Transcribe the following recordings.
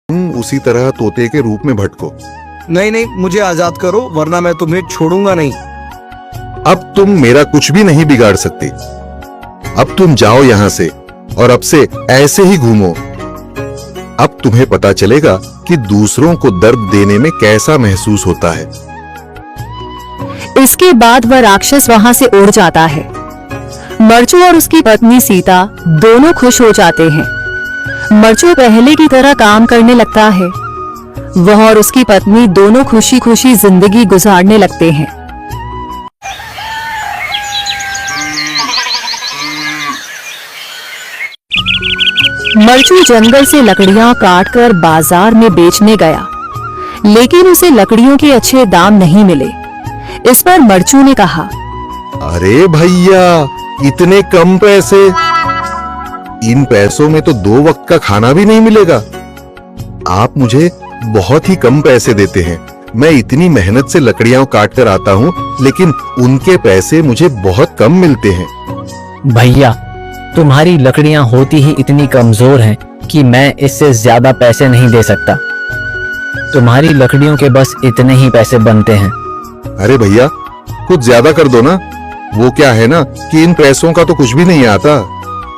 तुम उसी तरह तोते के रूप में भटको। नहीं नहीं, मुझे आजाद करो वरना मैं तुम्हें छोड़ूंगा नहीं। अब तुम मेरा कुछ भी नहीं बिगाड़ सकते। अब तुम जाओ यहाँ से और अब से ऐसे ही घूमो। अब तुम्हें पता चलेगा कि दूसरों को दर्द देने में कैसा महसूस होता है। इसके बाद वह राक्षस वहां से उड़ जाता है। मरचू और उसकी पत्नी सीता दोनों खुश हो जाते हैं। मरचू पहले की तरह काम करने लगता है। वह और उसकी पत्नी दोनों खुशी खुशी जिंदगी गुजारने लगते हैं। मरचू जंगल से लकड़ियां काटकर बाजार में बेचने गया, लेकिन उसे लकड़ियों के अच्छे दाम नहीं मिले। इस पर मरचू ने कहा, अरे भैया, इतने कम पैसे? इन पैसों में तो 2 वक्त का खाना भी नहीं मिलेगा। आप मुझे बहुत ही कम पैसे देते हैं। मैं इतनी मेहनत से लकड़ियां काट कर आता हूँ, लेकिन उनके पैसे मुझे बहुत कम मिलते हैं। भैया, तुम्हारी लकड़ियां होती ही इतनी कमजोर हैं कि मैं इससे ज्यादा पैसे नहीं दे सकता। तुम्हारी लकड़ियों के बस इतने ही पैसे बनते हैं। अरे भैया, कुछ ज्यादा कर दो ना। वो क्या है ना कि इन पैसों का तो कुछ भी नहीं आता।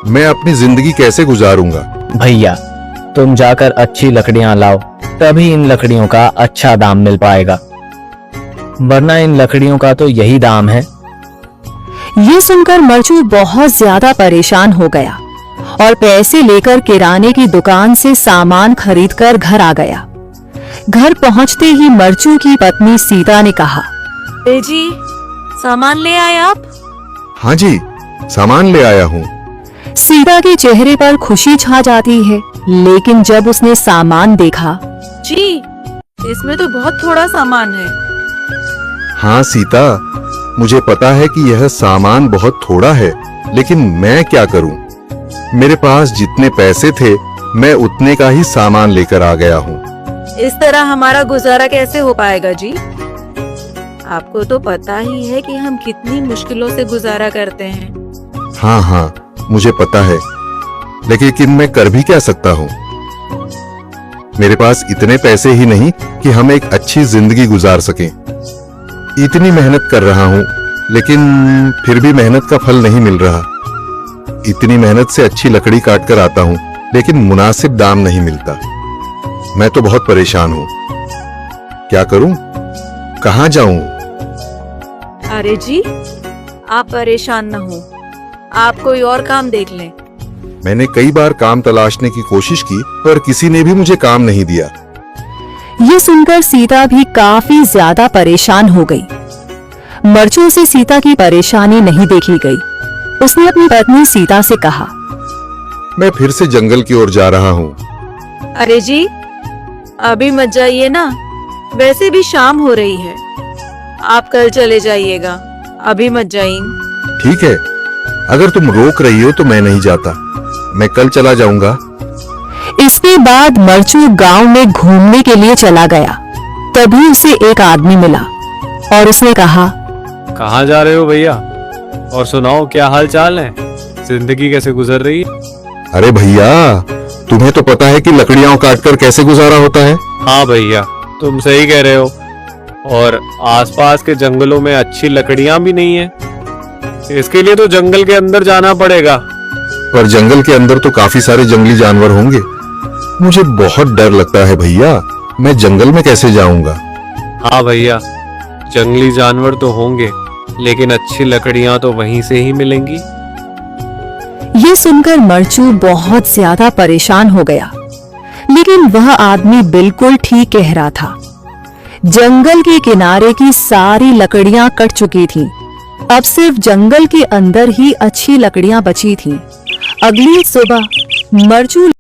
मैं अपनी जिंदगी कैसे गुजारूंगा? भैया, तुम जाकर अच्छी लकड़ियां लाओ, तभी इन लकड़ियों का अच्छा दाम मिल पाएगा, वरना इन लकड़ियों का तो यही दाम है। ये सुनकर मरचू बहुत ज्यादा परेशान हो गया और पैसे लेकर किराने की दुकान से सामान खरीदकर घर आ गया। घर पहुंचते ही मरचू की पत्नी सीता ने कहा, जी, सामान ले आए आप? हाँ जी, सामान ले आया हूँ। सीता के चेहरे पर खुशी छा जाती है, लेकिन जब उसने सामान देखा, जी, इसमें तो बहुत थोड़ा सामान है। हाँ सीता, मुझे पता है कि यह सामान बहुत थोड़ा है, लेकिन मैं क्या करूं? मेरे पास जितने पैसे थे, मैं उतने का ही सामान लेकर आ गया हूँ। इस तरह हमारा गुजारा कैसे हो पाएगा जी? आपको तो पता ही है कि हम कितनी मुश्किलों से गुजारा करते हैं। हाँ हाँ, मुझे पता है, लेकिन मैं कर भी क्या सकता हूँ? मेरे पास इतने पैसे ही नहीं कि हम एक अच्छी जिंदगी गुजार सकें। इतनी मेहनत कर रहा हूँ, लेकिन फिर भी मेहनत का फल नहीं मिल रहा। इतनी मेहनत से अच्छी लकड़ी काट कर आता हूँ, लेकिन मुनासिब दाम नहीं मिलता। मैं तो बहुत परेशान हूँ। क्या करूँ? कहाँ जाऊँ? अरे जी, आप परेशान न हो, आप कोई और काम देख लें। मैंने कई बार काम तलाशने की कोशिश की, पर किसी ने भी मुझे काम नहीं दिया। ये सुनकर सीता भी काफी ज्यादा परेशान हो गई। मरचू से सीता की परेशानी नहीं देखी गई। उसने अपनी पत्नी सीता से कहा, मैं फिर से जंगल की ओर जा रहा हूँ। अरे जी, अभी मत जाइए ना, वैसे भी शाम हो रही है। आप कल चले जाइएगा, अभी मत जाइए। ठीक है, अगर तुम रोक रही हो तो मैं नहीं जाता। मैं कल चला जाऊंगा। इसके बाद मरचू गांव में घूमने के लिए चला गया। तभी उसे एक आदमी मिला और उसने कहा, कहाँ जा रहे हो भैया? और सुनाओ, क्या हाल चाल है? जिंदगी कैसे गुजर रही है? अरे भैया, तुम्हें तो पता है कि लकड़ियां काटकर कैसे गुजारा होता है। हाँ भैया, तुम सही कह रहे हो। और आसपास के जंगलों में अच्छी लकड़ियां भी नहीं है। इसके लिए तो जंगल के अंदर जाना पड़ेगा। पर जंगल के अंदर तो काफी सारे जंगली जानवर होंगे। मुझे बहुत डर लगता है भैया, मैं जंगल में कैसे जाऊंगा? हाँ भैया, जंगली जानवर तो होंगे, लेकिन अच्छी लकड़ियां तो वहीं से ही मिलेंगी। ये सुनकर मरचू बहुत ज्यादा परेशान हो गया, लेकिन वह आदमी बिल्कुल ठीक कह रहा था। जंगल के किनारे की सारी लकड़ियां कट चुकी थीं। अब सिर्फ जंगल के अंदर ही अच्छी लकड़ियां बची थीं। अगली सुबह मरचू